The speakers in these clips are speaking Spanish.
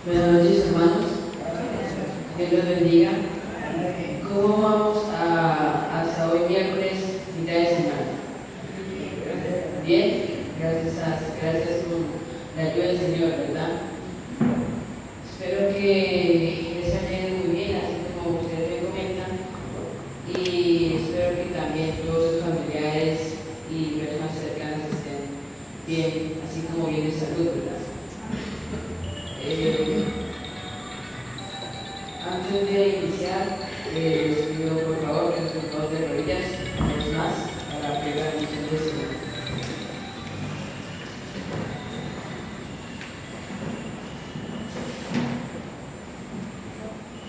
Buenas noches, hermanos. Dios los bendiga. ¿Cómo vamos hasta hoy miércoles, mitad de semana? Bien, gracias por la ayuda del Señor, ¿verdad? Espero que les haya ido muy bien, así como ustedes me comentan, y espero que también todos sus familiares y personas cercanas estén bien, así como bien de salud, ¿verdad? Antes de iniciar, les pido por favor que nos pongamos de rodillas una vez más para pedir la bendición del Señor.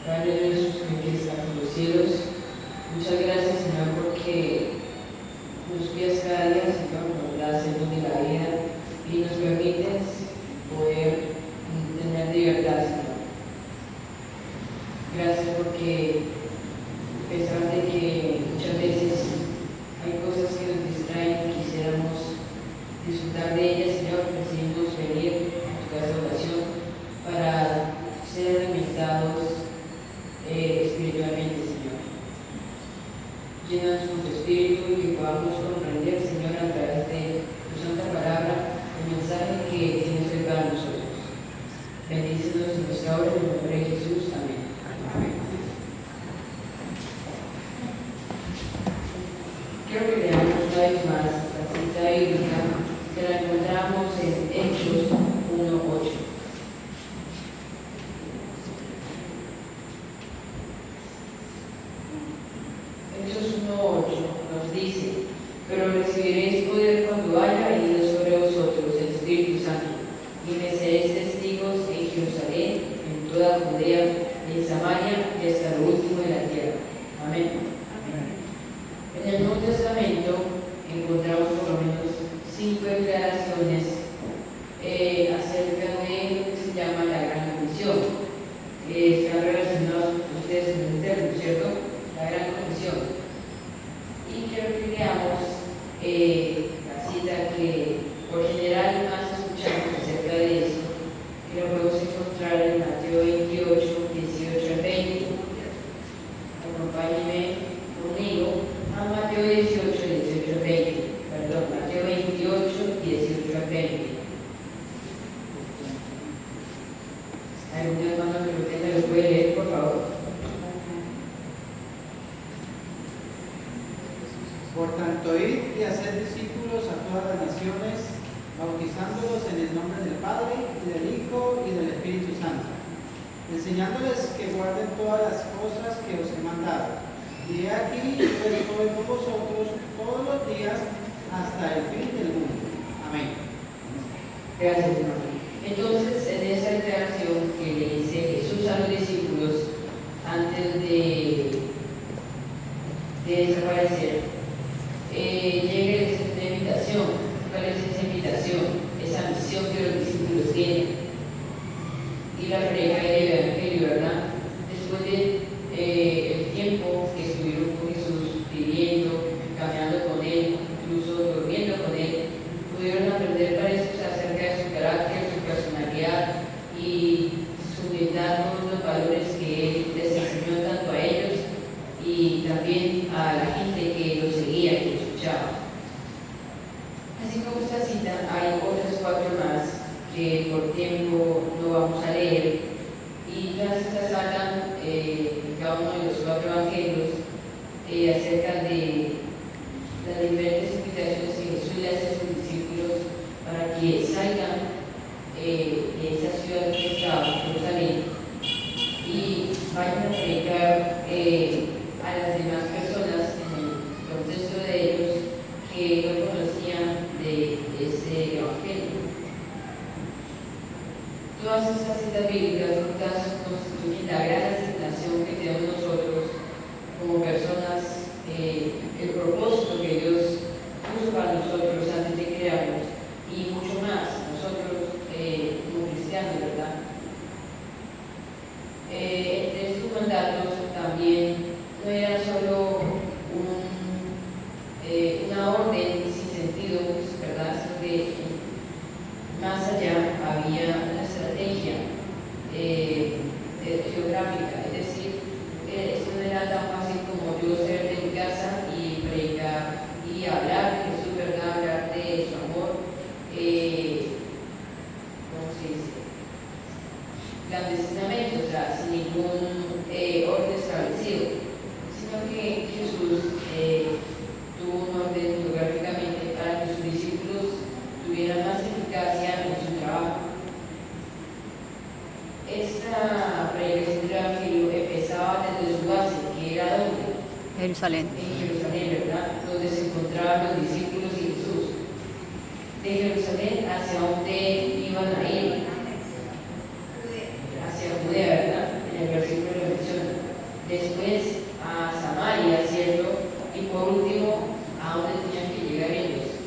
Padre nuestro que estás en los cielos, muchas gracias, Señor, porque nos guías cada día, Señor, nos das el don de la vida y nos permites poder tener libertad, Señor. Gracias porque, a pesar de que muchas veces hay cosas que nos distraen y quisiéramos disfrutar de ellas, Señor, decidimos venir a tu casa de oración para ser alimentados espiritualmente, Señor. Llénanos con tu espíritu y que podamos comprender, Señor, a través de tu santa palabra, el mensaje que tienes hoy para nosotros. Bendícenos en nuestra obra, en el nombre de Jesús. Amén. Quiero que leamos una vez más la cita bíblica que la encontramos en Hechos 1:8. Hechos 1:8 nos dice: pero recibiréis poder cuando haya venido sobre vosotros el Espíritu Santo, y me seréis testigos en Jerusalén, en toda Judea, en Samaria y hasta lo último de la tierra. Amén. En el Nuevo Testamento encontramos por lo menos 5 declaraciones acerca de lo que se llama la Gran Comisión. Están relacionados con ustedes en el texto, ¿cierto? La Gran Comisión. Y quiero que leamos la cita que por general más escuchamos acerca de eso, que lo podemos encontrar en Mateo 28, 18 al 20. Acompáñenme conmigo a Mateo 18, 18 al 20. Perdón, Mateo 28, 18 al 20. ¿Algún hermano que lo tenga lo puede leer, por favor? Por tanto, id y haced discípulos a todas las naciones, bautizándolos en el nombre del Padre, y del Hijo, y del Espíritu Santo, enseñándoles que guarden todas las cosas que os he mandado. Y he aquí, yo estoy con vosotros todos los días hasta el fin del mundo. Amén. Gracias, hermano. Entonces, en esa declaración que le dice Jesús a los discípulos antes de desaparecer, llega esa invitación. ¿Cuál es esa invitación? Esa misión que los discípulos tienen. Y la predica del Evangelio, ¿verdad? Después de el tiempo que estuvieron con Jesús, viviendo, caminando con Él, incluso durmiendo con Él, pudieron aprender varias cosas acerca de su carácter, su personalidad y su humildad, todos los valores que Él les enseñó tanto a ellos y también a la gente que lo seguía, que lo escuchaba. Así como esta cita, hay otras 4 más que por tiempo no vamos a leer, y todas estas hablan en cada uno de los 4 evangelios acerca de las diferentes invitaciones que Jesús le hace a sus discípulos para que salgan de esa ciudad que estaba, Jerusalén, y vayan a predicar a las demás personas en el contexto de ellos que no conocían de ese evangelio. Todas estas citas bíblicas juntas constituyen la gran asignación que tenemos nosotros como personas, el propósito que Dios puso para nosotros Jerusalén, ¿verdad? Donde se encontraban los discípulos y Jesús. De Jerusalén hacia donde iban a ir, hacia Judea, ¿verdad? En el versículo lo menciona. Después a Samaria, ¿cierto? Y por último, a donde tenían que llegar ellos,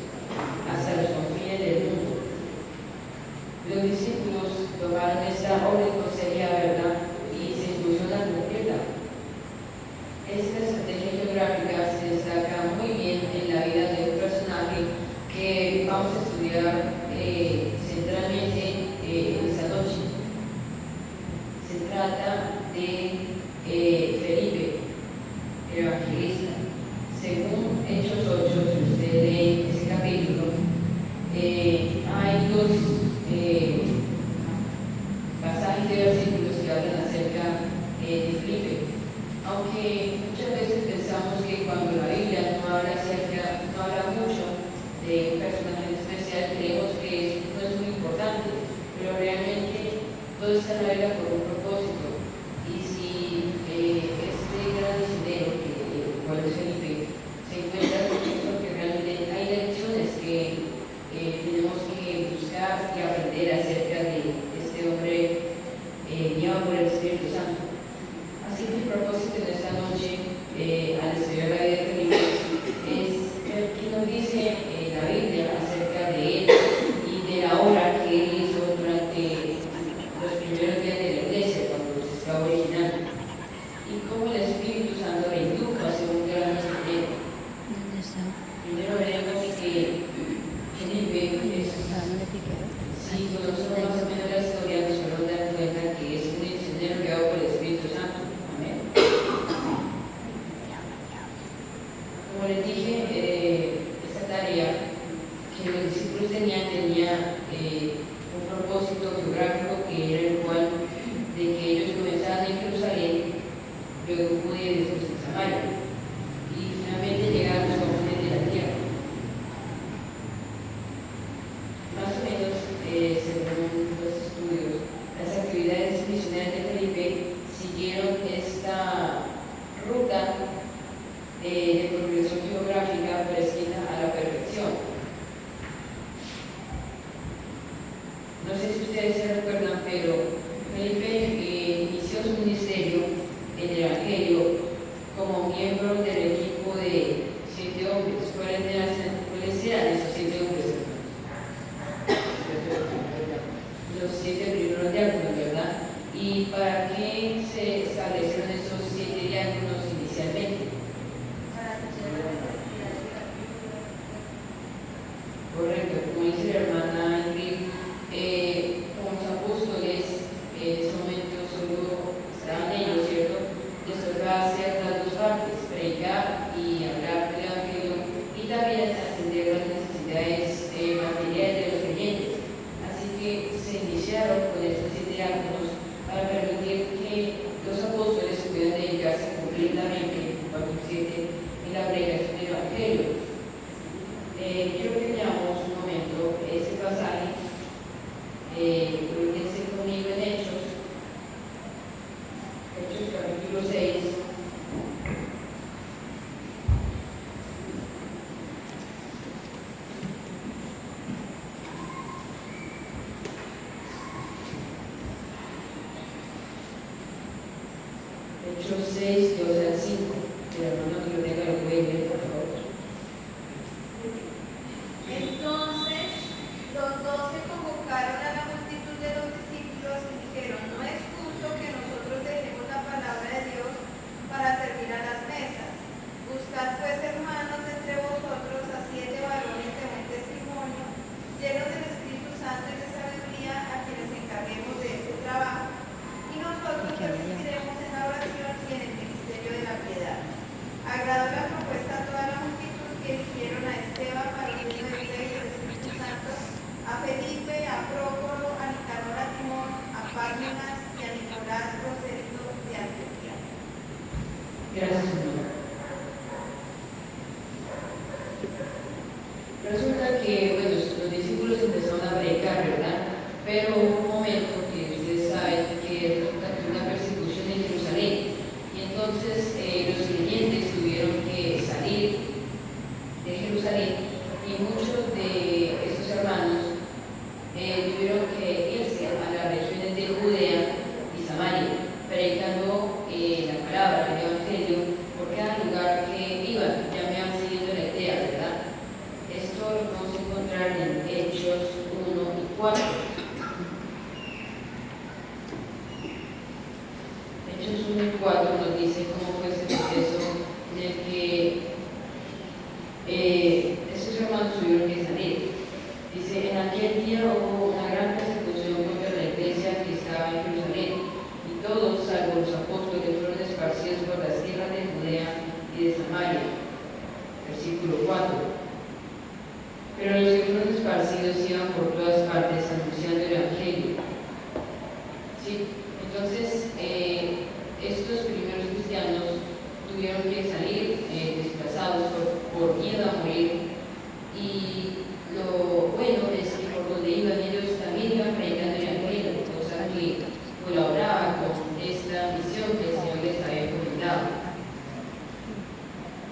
hasta los confines del mundo. Los discípulos tomaron esta orden con seriedad, ¿verdad? Y se impusieron a cumplirla. Esta estrategia geográfica se destaca muy bien en la vida de un personaje que vamos a estudiar centralmente esta noche. Se trata de Felipe, el evangelista. Según Hechos 8, si usted lee ese capítulo, hay dos pasajes de versículos que hablan acerca de Felipe. Aunque muchas veces pensamos que cuando la Biblia no habla mucho de un personaje especial, creemos que no es muy importante, pero realmente todo está en la Biblia por un propósito. Y si este gran misionero, cual es Felipe, se encuentra con esto, que realmente hay lecciones que tenemos que buscar y aprender acerca de este hombre guiado por el Espíritu Santo. Así que el propósito de esta noche, al estudiar la vida de Felipe, es ver qué nos dice la Biblia acerca de él y de la obra que él hizo durante los primeros días de la iglesia, cuando se estaba originando, y cómo el Espíritu Santo le indujo a ser un gran misionero. Primero veremos que Felipe es, si conocemos más o menos la historia, nos podemos dar cuenta que es un misionero guiado por el Espíritu Santo. Amén. Como les dije, esta tarea que los discípulos tenía un propósito geográfico, que era el cual de que ellos comenzaban en Jerusalén, luego Judea y después en Samaria, y finalmente llegaron a los confines de la tierra. Más o menos, según los estudios, las actividades misioneras de Felipe siguieron esta ruta de progresión geográfica prescrita a la perfección. No sé si ustedes se recuerdan, pero Felipe inició su ministerio en el Evangelio como miembro del equipo de 7 hombres. ¿Cuáles eran esos 7 hombres? Los 7 primeros diáconos, ¿verdad? ¿Y para qué se establecieron esos 7 diáconos inicialmente? Correcto, como dice la hermana Ingrid, como los apóstoles en ese momento solo estaban ellos, ¿cierto? Les tocaba hacer las dos partes, predicar y hablar del Evangelio, y también atender las necesidades materiales de los creyentes. Así que se iniciaron con estos 7 diáconos para permitir que los apóstoles pudieran dedicarse completamente, capítulo 7, en la predicación del Evangelio. Quiero que veamos un momento ese pasaje, fíjense conmigo en Hechos capítulo 6. Hechos 6, 2 al 5. El hermano que lo tenga lo puede leer, por favor. Entonces, los 12 convocaron a la multitud de los discípulos y dijeron: no es justo que nosotros dejemos la palabra de Dios para servir a las mesas. Buscad pues, hermanos, entre vosotros a 7 varones de buen testimonio, llenos del Espíritu Santo y de sabiduría, a quienes encarguemos de este trabajo, y nosotros persistiremos en la oración y en el ministerio de la piedad. Agradó la propuesta a toda la multitud, que eligieron a Esteban, varón lleno de fe y del Espíritu Santo, a Felipe, a Prócoro, a Nicanor, a Timón, a Pármenas y a Nicolás, prosélito de Antioquía. Gracias, señor. Resulta que, bueno, los discípulos empezaron a predicar, ¿verdad? Pero hubo un momento que ustedes saben que resulta que hubo una persecución en Jerusalén. Y entonces los creyentes tuvieron que Jerusalén y muchos de esos hermanos tuvieron que irse a las regiones de Judea y Samaria, predicando la palabra, el Evangelio, por cada lugar que iban. Ya me van siguiendo la idea, ¿verdad? Esto lo vamos a encontrar en Hechos 1 y 4. Hechos 1 y 4 nos dice cómo fue ese proceso en el que esos hermanos tuvieron que salir. Dice, en aquel día hubo una gran persecución contra la iglesia que estaba en Jerusalén, y todos, salvo los apóstoles, fueron esparcidos por las tierras de Judea y de Samaria. Versículo 4. Pero los que fueron esparcidos iban por todas partes anunciando el Evangelio. ¿Sí? Entonces, estos primeros cristianos tuvieron que salir desplazados por miedo a morir, y lo bueno es que por donde iban ellos también iban predicando el Evangelio, cosa que colaboraba con esta misión que el Señor les había comentado.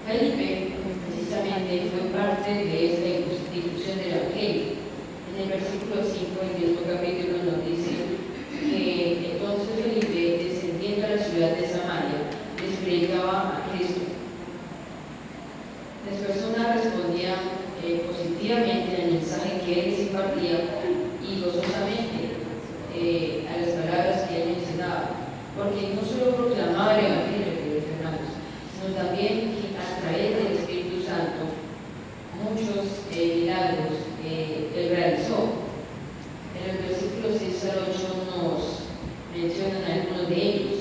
Felipe precisamente fue parte de esta difusión del Evangelio. En el versículo 5 del mismo capítulo nos dice que entonces Felipe, descendiendo a la ciudad de Samaria, les predicaba a Cristo. Las personas respondían positivamente al mensaje que él les impartía y gozosamente a las palabras que él mencionaba, porque no solo proclamaba el Evangelio, queridos hermanos, sino también que a través del Espíritu Santo muchos milagros él realizó. En el versículo 6 al 8 nos mencionan algunos de ellos.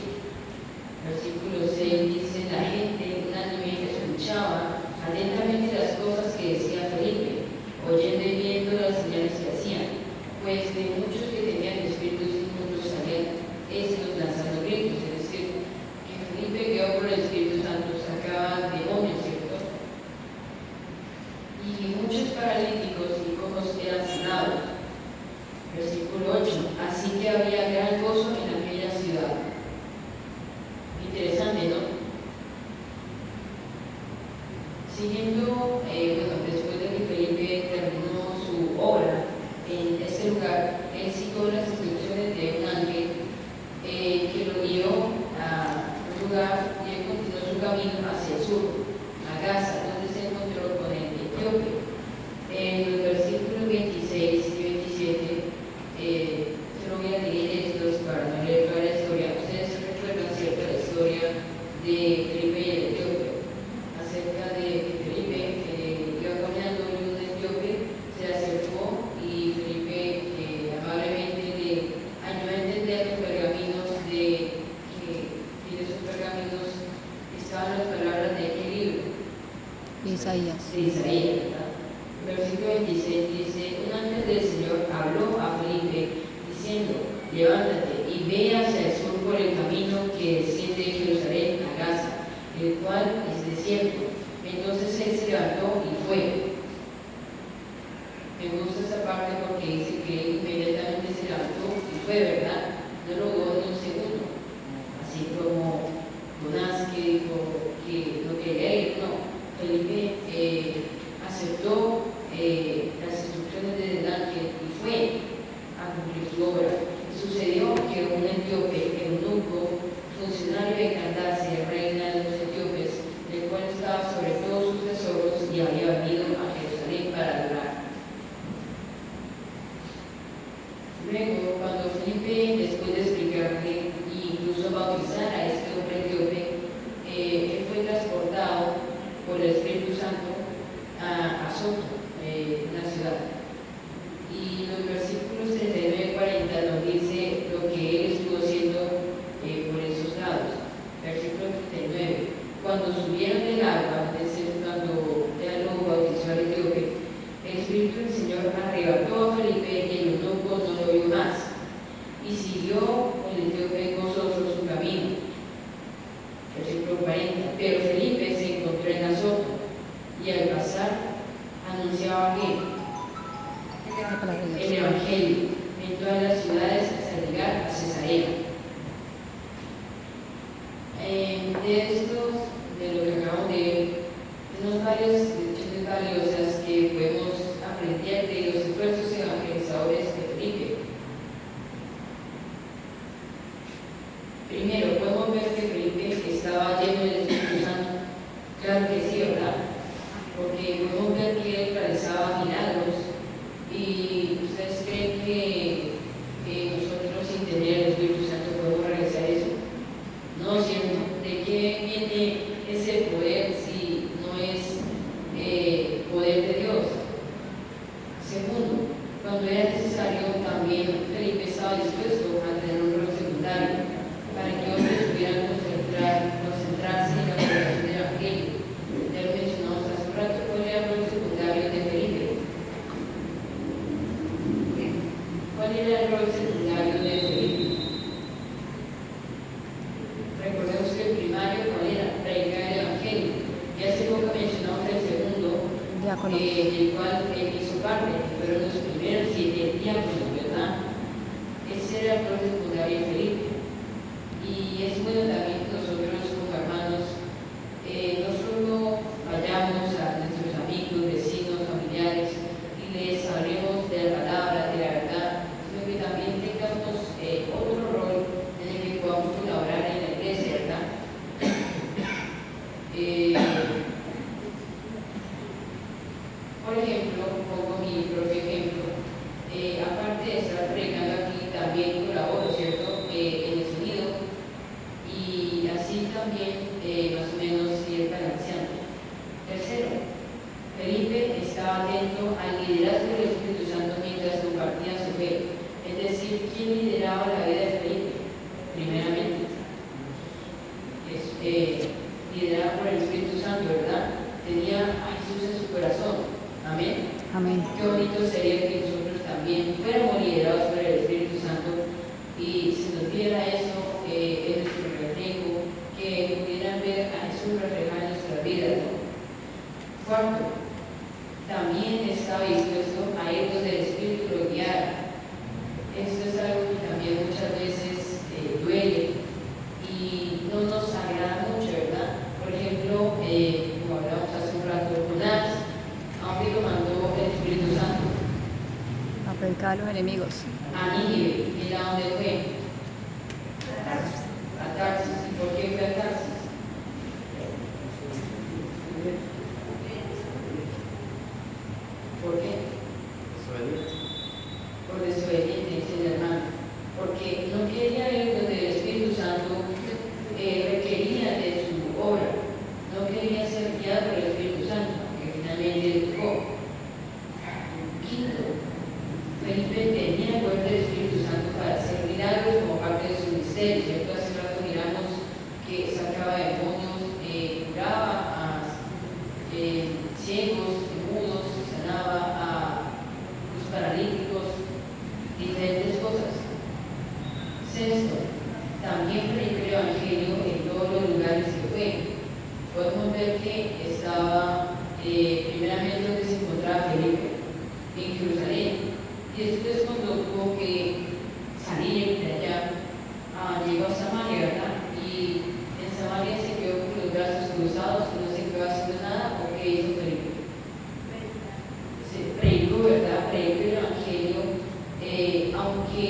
Versículo 6 dice, la gente unánimemente escuchaba atentamente las cosas que decía Felipe, oyendo y viendo las señales que hacían, pues de muchos que tenían espíritus inmundos salían estos lanzando gritos. Es decir, que Felipe, guiado por el Espíritu Santo, sacaba demonios, ¿cierto? Y muchos paralíticos y cojos eran sanados. Versículo 8, así que había gran gozo en aquella ciudad. Interesante, ¿no? Siguiendo, después de que Felipe terminó su obra en ese lugar, él siguió las instrucciones de un ángel que lo guió a un lugar, y él continuó su camino hacia el sur, a Gaza, donde se encontró con el etíope. En los versículos 26 y 27, solo voy a leer estos para no leer toda la historia. Ustedes recuerdan, ¿cierto?, la historia de Felipe y el etíope, acerca de que Felipe iba caminando y un etíope se acercó y Felipe amablemente le ayudó a entender los pergaminos que en esos pergaminos estaban las palabras de qué libro. Isaías. De Isaías, ¿verdad? Versículo 26 dice, un ángel del Señor habló a Felipe diciendo, levántate y ve hacia el sur por el camino que desciende de Jerusalén a Gaza, el cual es desierto. Entonces él se levantó y fue. Me gusta esta parte porque dice que él inmediatamente se levantó y fue, ¿verdad? No lo dudó ni un segundo, así como Jonás que dijo que no quería ir. No, Felipe aceptó las instrucciones del ángel y fue a cumplir su obra. Y sucedió que un etíope, eunuco, funcionario de Candace, reina de los etíopes, el cual estaba sobre todos sus tesoros y había venido a Jerusalén para adorar. Luego, cuando Felipe, después de explicarle e incluso bautizar a este hombre etíope, él fue transportado por el Espíritu Santo a Azoto, una ciudad. Y los versículos 39 y 40 nos dice lo que él estuvo haciendo por esos lados. Versículo 39. Cuando subieron del agua, es decir, cuando ya lo bautizó al etíope, el Espíritu del Señor arrebató a Felipe y el eunuco no lo vio más. Y siguió el etíope gozoso su camino. Versículo 40. Pero Felipe se encontró en Azoto y al pasar anunciaba que el Evangelio en todas las ciudades hasta llegar a Cesarea. De estos, de lo que acabamos de ver, tenemos varias lecciones valiosas podemos ver que él realizaba milagros. ¿Y ustedes creen que nosotros sin tener el Espíritu Santo podemos realizar eso? No, ¿cierto? ¿De qué viene ese poder si no es poder de Dios? Segundo, cuando era necesario, también Felipe estaba dispuesto a tener un rol secundario para que otros pudieran concentrarse en la predicación del Evangelio. Ya lo mencionamos hace un rato. ¿Cuál era el rol secundario de Felipe? ¿Cuál era el rol secundario de Felipe? Recordemos que el primario, ¿cuál era? Predicar el Evangelio. Ya hace poco mencionamos el segundo, Diácono. del cual hizo parte, fueron los primeros 7 diáconos, ¿verdad? Ese era el rol secundario de Felipe. Y es bueno también que nosotros como hermanos no solo vayamos a nuestros amigos, vecinos, familiares y les hablemos de la palabra, de la verdad, sino que también tengamos otro rol en el que podamos colaborar en la iglesia, ¿verdad? Por ejemplo, pongo mi propio ejemplo. Aparte de estar predicando aquí, también colaboro, ¿cierto? En el sonido y así también más o menos ir balanceando. Tercero, Felipe estaba atento al liderazgo del Espíritu Santo mientras compartía su fe. Es decir, ¿quién lideraba la vida de Felipe? Primeramente, liderado por el Espíritu Santo, ¿verdad? Tenía a Jesús en su corazón. Amén. Amén. Qué bonito sería que nosotros también fuéramos liderados por el Espíritu Santo y se nos diera eso en nuestro reflejo, que pudieran ver a Jesús reflejado en nuestras vidas, ¿no? Cuarto, también estaba dispuesto a ir donde el Espíritu lo guiara. Esto es algo que también muchas veces duele y no nos agrada mucho, ¿verdad? Por ejemplo, como hablamos hace un rato, Jonás, ¿a dónde lo mandó el Espíritu Santo? A predicar a los enemigos. A Nínive. ¿Y a dónde fue? A Tarsis. ¿Y por qué fue a Tarsis? ¿Por qué? Por desobediente, dice el hermano. Porque no quería ir donde el Espíritu Santo requería de su obra. No quería ser guiado por el Espíritu Santo, que finalmente le tocó. Quinto, Felipe tenía el poder del Espíritu Santo para hacer milagros como parte de su ministerio, ¿cierto? Hace rato miramos que sacaba demonios, curaba a ciegos, mudos, sanaba a los paralíticos, diferentes cosas. Sexto, también predicó el Evangelio en todos los lugares que fue. Podemos ver que estaba primeramente donde se encontraba Felipe, en Jerusalén, y después cuando tuvo que salir de allá, llegó a Samaria, ¿verdad? Y en Samaria se quedó con los brazos cruzados y no se quedó haciendo nada. ¿O qué hizo Felipe? Se predicó, ¿verdad? Predicó el Evangelio, aunque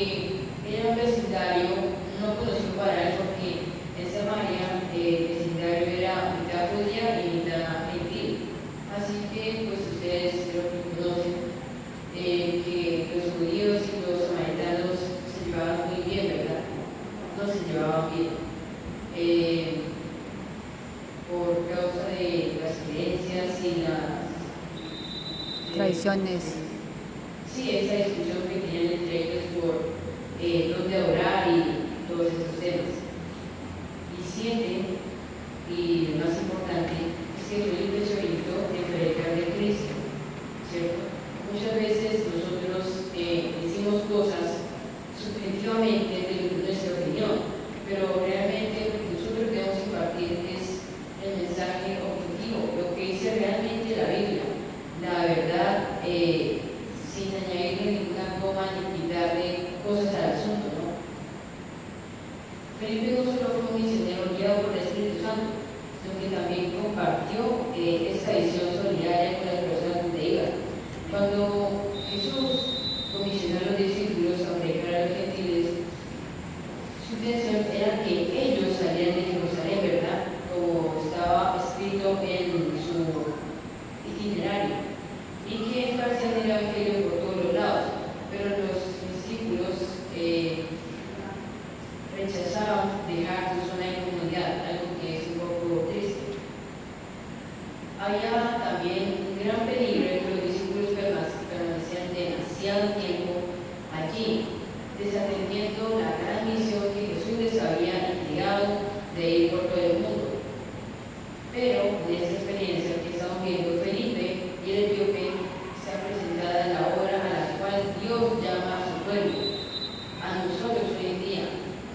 era un vecindario no conocido para él, porque en Samaria el vecindario era mitad judía y mitad gentil. Así que, pues ustedes creo que conocen que los judíos y los samaritanos se llevaban muy bien, ¿verdad? No se llevaban bien. Por causa de las creencias y las Tradiciones. Sí, esa discusión que tenían entre ellos por dónde adorar y todos estos temas. Y 7, y lo más importante, es que Felipe se orientó en predicar de Cristo, ¿cierto? Muchas veces nosotros decimos cosas subjetivamente de nuestra opinión, pero realmente lo que nosotros debemos impartir es el mensaje objetivo, lo que dice realmente la Biblia, la verdad, sin añadirle ninguna coma ni quitarle cosas al asunto, ¿no? Felipe no solo fue un misionero guiado por el Espíritu Santo, sino que también compartió esta visión solidaria con las personas donde iba. Cuando Jesús comisionó a los discípulos a predicar a los gentiles, su intención era que ellos salieran de Jerusalén, ¿verdad? Como estaba escrito en su itinerario. y que esparcían el Evangelio por todos los lados, pero los discípulos rechazaban dejar su zona de comunidad, algo que es un poco triste. Había también un gran peligro de que los discípulos permanecían demasiado tiempo allí, desatendiendo la gran misión que Jesús les había entregado de ir por todo el mundo. Pero en esta experiencia que estamos viendo, Felipe y el etíope se ha presentado en la obra a la cual Dios llama a su pueblo, a nosotros hoy en día.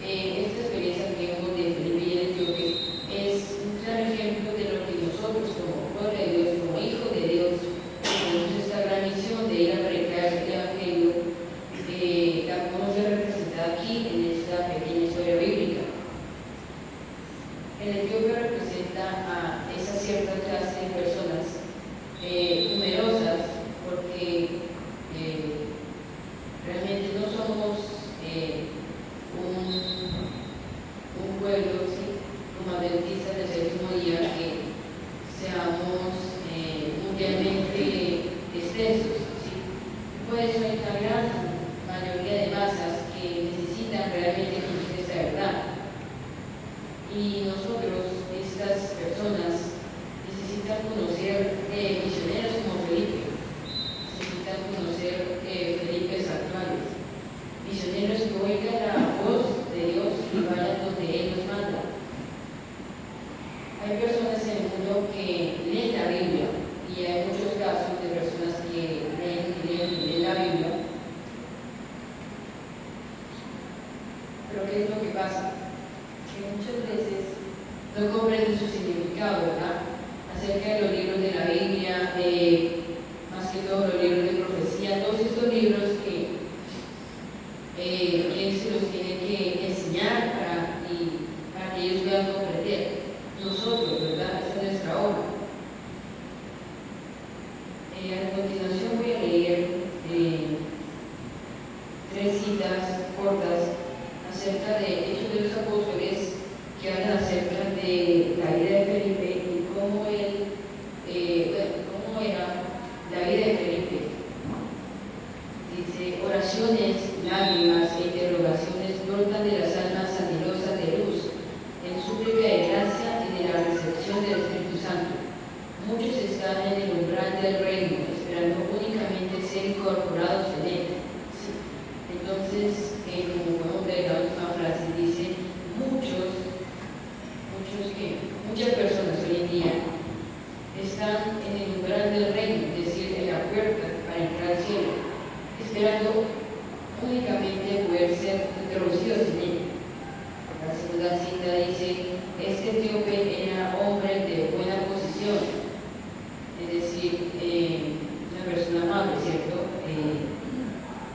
Esta experiencia que vemos de Felipe y el etíope es un claro ejemplo de lo que nosotros como pueblo de Dios, como hijos de Dios, tenemos esta gran misión de ir a predicar el Evangelio, la podemos ver representada aquí en esta pequeña historia bíblica. El etíope representa a esa cierta clase de personas numerosas, porque realmente no somos un pueblo, ¿sí?, como adventistas del séptimo día, que seamos mundialmente extensos, ¿sí? Por eso hay una gran mayoría de masas que necesitan realmente conocer esta verdad. Y nosotros, estas personas, necesitan conocer misioneros como Felipe, necesitan conocer Felipes actuales, misioneros que oigan la voz de Dios y vayan donde Él nos manda. Hay personas en el mundo que leen la Biblia, y hay muchos casos de personas que leen la Biblia, pero ¿qué es lo que pasa? Que muchas veces no comprenden su significado, ¿verdad? Acerca de los libros de la Biblia, más que todo los libros de profecía, todos estos libros que se los tiene que enseñar para que ellos puedan comprender. Nosotros, ¿verdad? Esta es nuestra obra. A continuación voy a leer 3 citas cortas acerca de Hechos de los Apóstoles, que hablan acerca de la vida de Felipe y cómo era la vida de Felipe. Dice: oraciones, lágrimas e interrogaciones brotan de las almas anhelosas de luz, en súplica de gracia y de la recepción del Espíritu Santo. Muchos están en el umbral del reino, esperando únicamente ser incorporados en él. Sí. Entonces, como podemos ver la última frase, dice: muchas personas hoy en día están en el umbral del reino, es decir, en la puerta para entrar al cielo, esperando únicamente poder ser introducidos en él. La segunda cita dice: este etíope era hombre de buena posición, es decir, una persona amable, ¿cierto?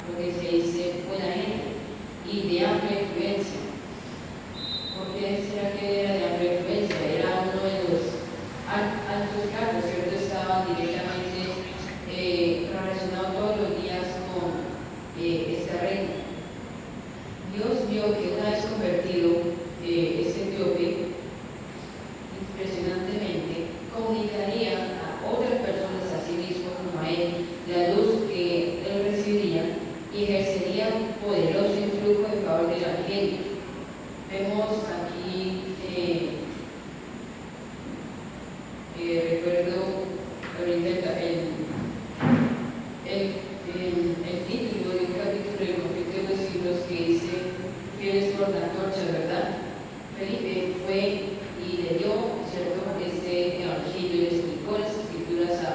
Lo que se dice buena gente y de amplia influencia. ¿Por qué será que era de amplia influencia? Era uno de los altos cargos, ¿cierto? Estaban directamente relacionados todos los días con esta reina. Dios vio que una vez convertido este etíope, impresionantemente, comunicaría a otras personas a sí mismo como a él la luz que él recibiría y ejercería un poderoso influjo en favor del Evangelio. Vemos aquí, recuerdo ahorita el título de un capítulo del Conflicto de los Siglos que dice: fieles por la antorcha, ¿verdad? Felipe fue y le dio, ¿cierto?, este evangelio, le explicó las escrituras a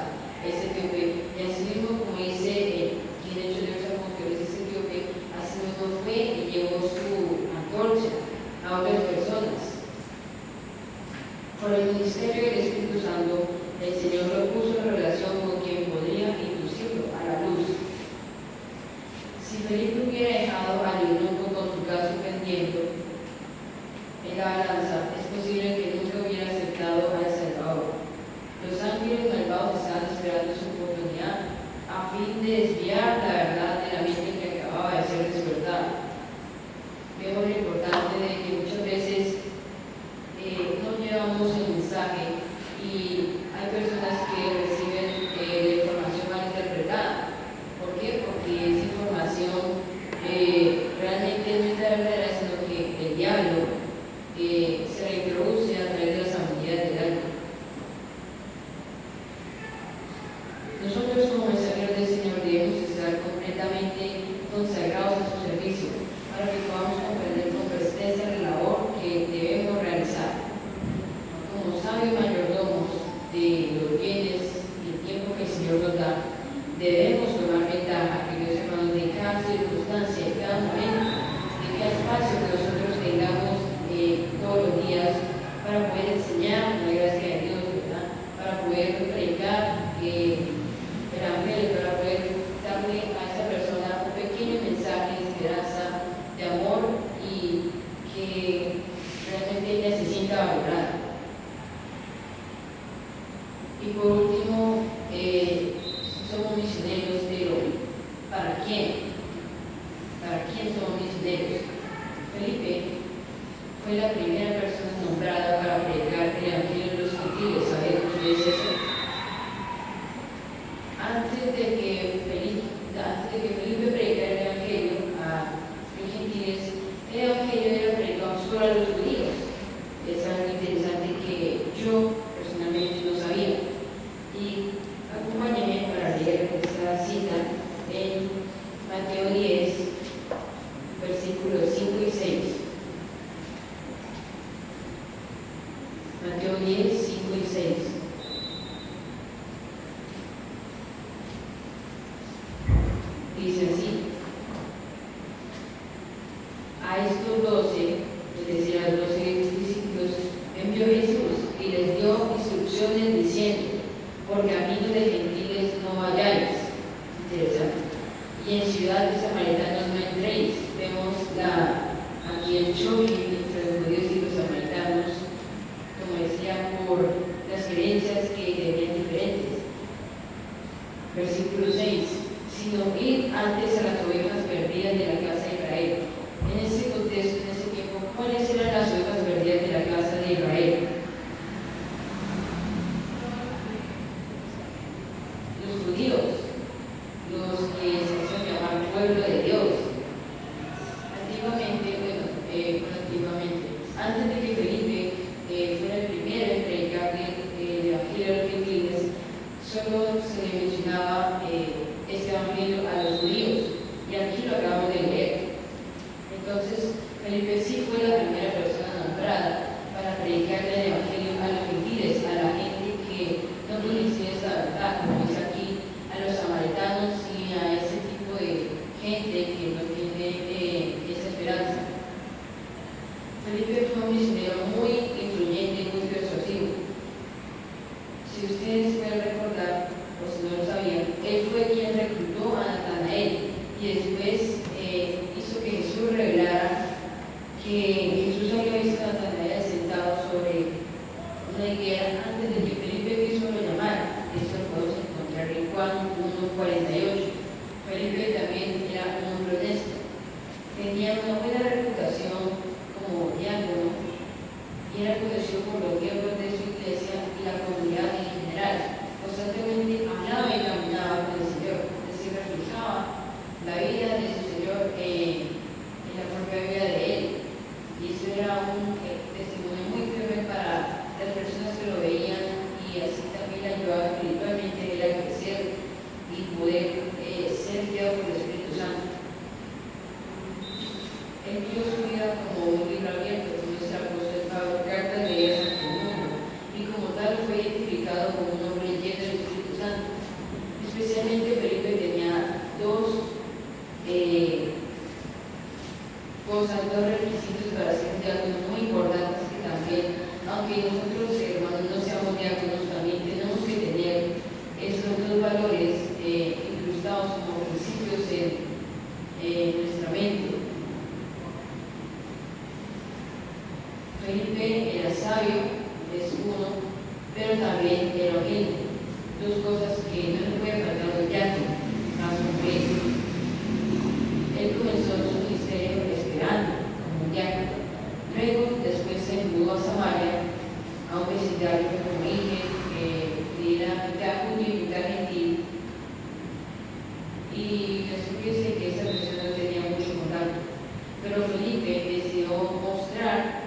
este etíope, y así mismo como completamente consagrados a su servicio, para que podamos comprender con presteza la labor que debemos realizar. Como sabios mayordomos de los bienes y el tiempo que el Señor nos da, debemos tomar ventaja, queridos hermanos, de cada circunstancia, de cada momento, de cada espacio que nosotros tengamos todos los días para poder enseñar la gracia de Dios, ¿verdad? Para poder predicar el Evangelio, para poder darle a esa persona un pequeño mensaje de esperanza, de amor y que realmente ella se sienta valorada. Y por último, somos misioneros, pero ¿para quién? ¿Para quién somos misioneros? Felipe fue la primera persona nombrada para predicar el Evangelio de los gentiles. ¿Saben ustedes eso? Antes de que Felipe predicara el Evangelio a los gentiles, el Evangelio era predicado solo a los judíos. Es algo interesante que yo personalmente no sabía. Y acompáñenme para leer esta cita en Mateo 10, versículos 5 y 6. Mateo 10, 5 y 6. Dice así: a estos 12, es decir, a los 12 discípulos, envió Jesús y les dio instrucciones diciendo: por caminos de gentiles no vayáis. Interesante. Y en ciudades samaritanas no entréis. Vemos aquí el choque entre los judíos y los samaritanos, como decía, por las creencias que tenían diferentes. Versículo 6: sino ir antes a las ovejas perdidas de la casa de Israel. En ese contexto, en ese tiempo, ¿cuáles eran las ovejas perdidas de la casa de Israel? Los judíos, los que se hacían llamar pueblo de Dios. Antes de que Felipe fuera el primero en predicar el Evangelio a los gentiles, solo se le mencionaba este Evangelio a los judíos, y aquí lo acabamos de leer. Entonces, Felipe sí fue la primera persona nombrada para predicar el Evangelio a los gentiles, a la gente que no conocía esta verdad, como dice aquí, a los samaritanos y a ese tipo de gente que no tiene esa esperanza. Felipe fue un misionero muy influyente y muy persuasivo. Si ustedes pueden recordar, o si no lo sabían, él fue quien reclutó a Natanael y después hizo que Jesús revelara que Jesús había visto a Natanael sentado sobre una higuera antes de que Felipe quiso lo llamar. Esto lo podemos encontrar en Juan 1:48. Felipe también era un hombre honesto. Tenía una buena reputación como diácono y era conocido por los miembros de su iglesia y la comunidad en general. Constantemente hablaba y caminaba con el Señor, es decir, reflejaba la vida de su Señor en la propia vida de él. Y eso era un testimonio muy firme para las personas que lo veían, y así también le ayudaba espiritualmente a él a crecer y poder ser guiado por el Espíritu Santo. Él vio su vida como un libro abierto, como dice el apóstol Pablo, cartas leídas ante el mundo, y como tal fue identificado como un hombre lleno del Espíritu Santo. Especialmente Felipe tenía dos requisitos para ser diácono muy importantes, que también, aunque nosotros hermanos no seamos diáconos, también tenemos que tener estos dos valores incrustados como principios en nuestra mente. Felipe era sabio, es uno, pero también era humilde. Dos cosas que no le puede faltar a un diácono, más un rey. Él comenzó su ministerio esperando como un diácono. Luego, después se mudó a Samaria, a un vecindario como dije, que era mitad judío y mitad gentil. Y Jesús dice que esa persona no tenía mucho contacto. Pero Felipe decidió mostrar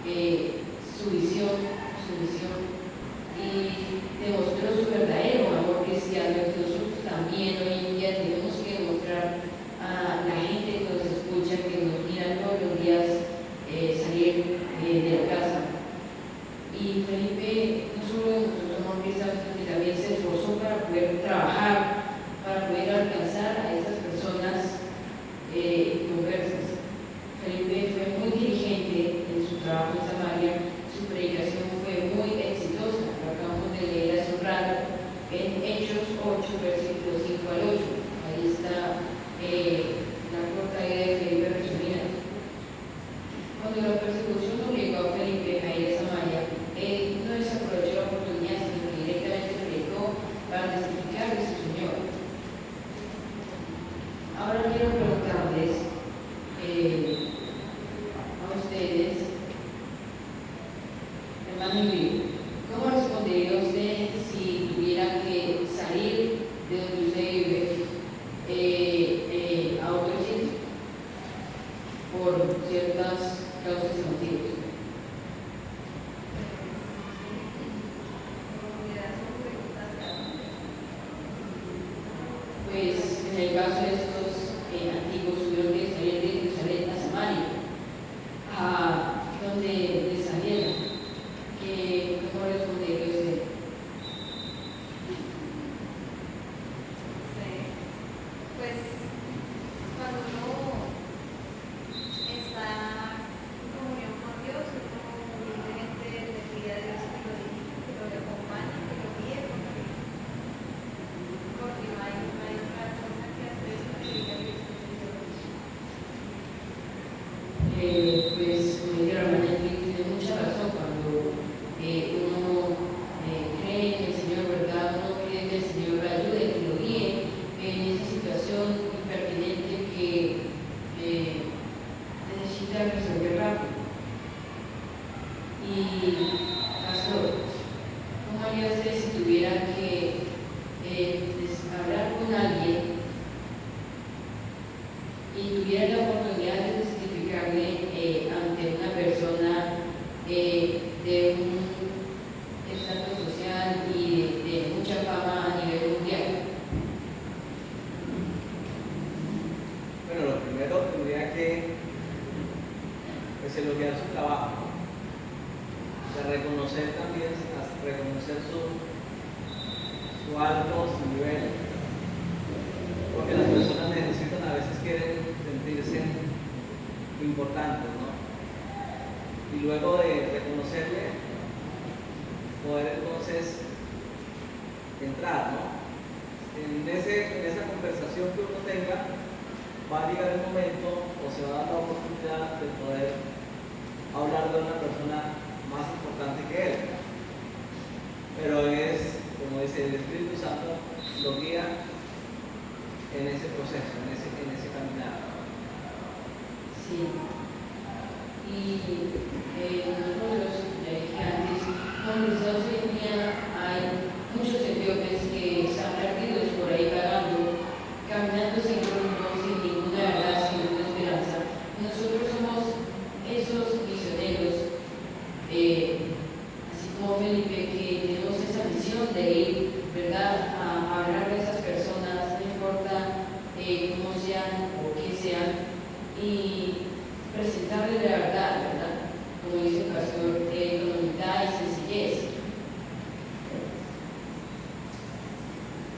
su visión y demostró su verdadero amor cristiano. Nosotros quiero preguntarles a ustedes, hermano Luis, ¿cómo respondería usted si tuviera que salir de donde usted vive a otro sitio por ciertas causas y motivos? Pues en el caso de estos antiguos tuvieron que salir de Jerusalén a Samaria, a donde les salieron. ¿Cómo respondería usted? Sí. Pues cuando uno está en comunión con Dios, uno humildemente le pide a Dios que lo dirija, que lo acompañe, que lo guíe, porque no hay otra cosa que hacer que pedirle a Dios que te lo diga. Pues como dice la hermana Edith, tiene mucha razón cuando uno cree en el Señor, ¿verdad? Uno cree que el Señor lo ayude, que lo guíe en esa situación impertinente que necesita resolver rápido. Y, pastor, ¿cómo haría usted si tuviera que hablar con alguien y tuviera la oportunidad de testificarle ante una persona de un estatus social y de mucha fama a nivel mundial? Bueno, lo primero tendría que pues, elogiar su trabajo, de reconocer también, reconocer su alto, su nivel, porque las personas necesitan, a veces quieren sentirse importantes, ¿no? Y luego de reconocerle, poder entonces entrar, ¿no? En esa conversación que uno tenga, va a llegar el momento o se va a dar la oportunidad de poder hablar de una persona más importante que él. Pero es, como dice el Espíritu Santo, lo guía en ese proceso, en ese caminar. Sí. Y nosotros, ya dije antes, como cristianos hoy en día hay muchos etíopes que están perdidos por ahí vagando, caminando sin rumbo, sin ninguna verdad, sin ninguna esperanza. Nosotros somos esos misioneros, así como Felipe, que tenemos esa misión de ir, ¿verdad?, a hablar de esas personas, no importa cómo sean o qué sean, y presentarles la verdad, ¿verdad? Como dice el pastor, con humildad y sencillez.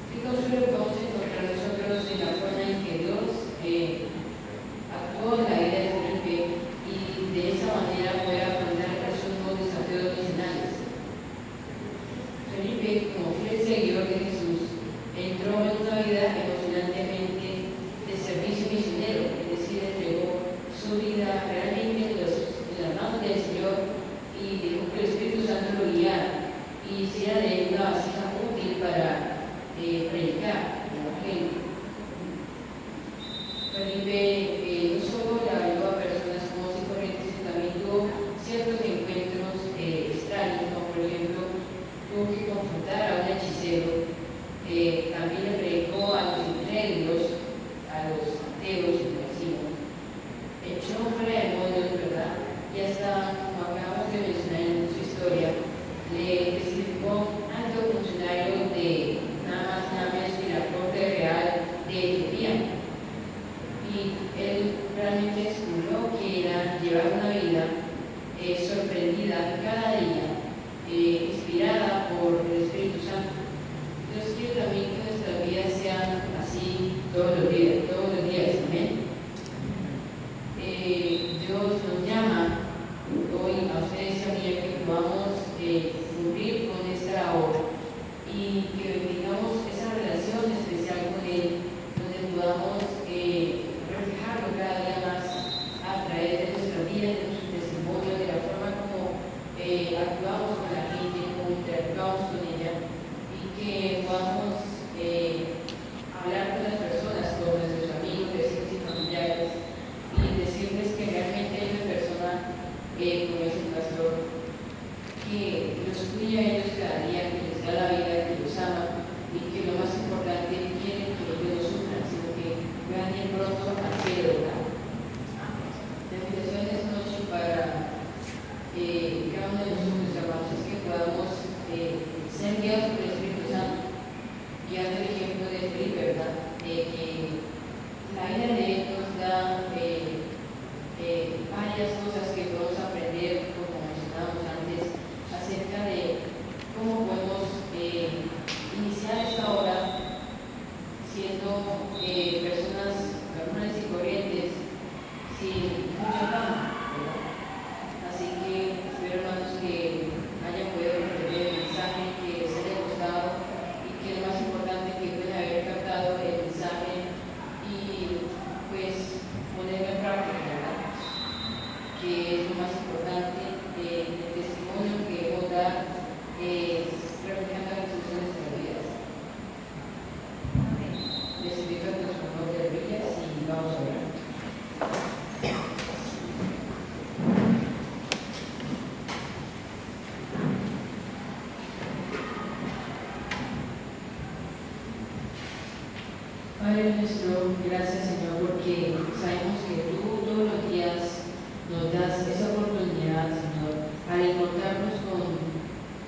¿Qué consuelo podemos encontrar nosotros en la forma en que Dios actuó en la vida de Felipe y de esa manera poder afrontar esos nuevos desafíos misionales? Felipe, como fiel seguidor de Jesús, entró en una vida emocionantemente de servicio misionero, es decir, entregó su vida realmente en las manos del Señor y dejó que el Espíritu Santo lo guiara y hiciera de él una vasija útil para predicar el Evangelio. Felipe no solo le habló a personas comunes y corrientes, sino también tuvo ciertos encuentros extraños, como por ejemplo tuvo que confrontar a un hechicero, también le predicó a los incrédulos, a los ateos y vecinos, echó fuera demonios, ¿verdad? Y hasta, como acabamos de mencionar en su historia, le testificó alto funcionario de nada más nada menos que la corte real de Etiopía. Y él realmente descubrió que era llevar una vida sorprendida cada día, inspirada por el Espíritu Santo. Dios quiere también que nuestras vidas sean así todos los días, amén. Dios nos llama hoy a ustedes y a mí a que podamos cumplir con esta labor y que tengamos esa relación especial con Él, donde podamos reflejarlo cada día más a través de nuestra vida, de nuestro testimonio, de la forma como actuamos con la gente, como interactuamos con ella y que podamos hablar con las personas, con nuestra siendo personas normales y corrientes, sin mucha fama, ¿verdad? Así que espero, hermanos, que hayan podido entender el mensaje, que les haya gustado y que lo más importante que pueden haber captado el mensaje y pues ponerlo en práctica, ¿verdad? Que es lo más importante el testimonio que debemos dar reflejando a Jesús en nuestras vidas. Les invito a que nos pongamos de rodillas y vamos a orar. Padre nuestro, gracias Señor, porque sabemos que tú todos los días nos das esa oportunidad, Señor, al encontrarnos con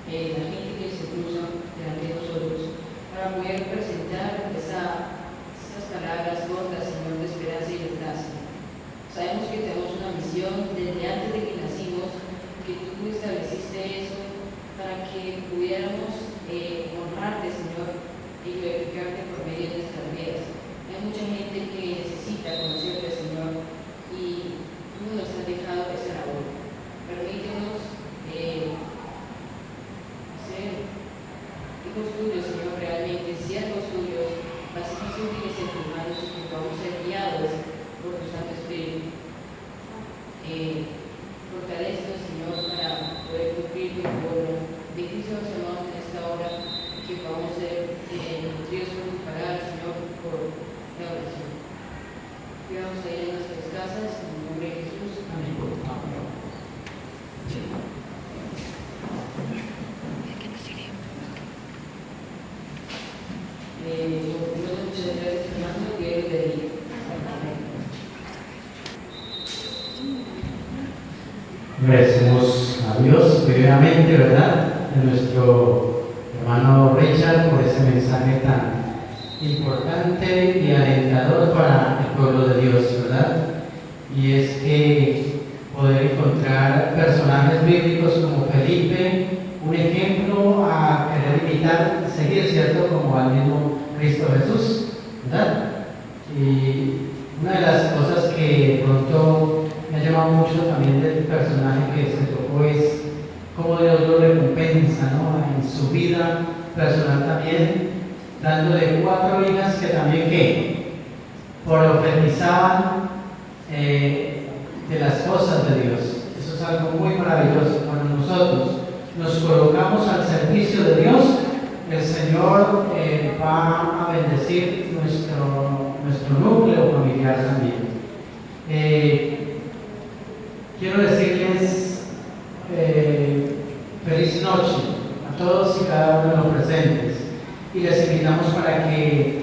la gente que se cruza delante de nosotros, para poder presentar esas palabras cortas, Señor, de esperanza y de gracia. Sabemos que tenemos una misión desde antes de que nacimos, que tú estableciste eso para que pudiéramos honrarte, Señor, y glorificarte por medio de nuestras vidas. Hay mucha gente que necesita conocerte, Señor, y tú nos has dejado esa labor. Permítenos ser hijos tuyos, Señor, realmente, siervos tuyos, vasijas útiles en tus manos y que podamos ser guiados por tu Santo Espíritu. Fortalezcanos, Señor, para poder cumplir tu obra. Bendice a los hermanos en esta hora, que podamos ser nutridos por tu palabra, Señor, por la oración. Cuidamos a ir en nuestras casas, en el nombre de Jesús. Amén. Muchas gracias, hermano. Dios los bendiga. Agradecemos a Dios primeramente, ¿verdad?, a nuestro hermano Richard por ese mensaje tan importante y alentador para el pueblo de Dios, ¿verdad? Y es que poder encontrar personajes bíblicos como Felipe, un ejemplo a querer imitar, seguir, ¿cierto?, como al mismo Cristo Jesús, ¿verdad? Y una de las cosas que de pronto me ha llamado mucho también del personaje que se tocó es cómo Dios lo recompensa, ¿no?, en su vida personal también, dándole 4 hijas que también ¿qué?, profetizaban de las cosas de Dios. Eso es algo muy maravilloso. Cuando nosotros nos colocamos al servicio de Dios, el Señor va a bendecir nuestro núcleo familiar también. Quiero decirles feliz noche a todos y cada uno de los presentes, y les invitamos para que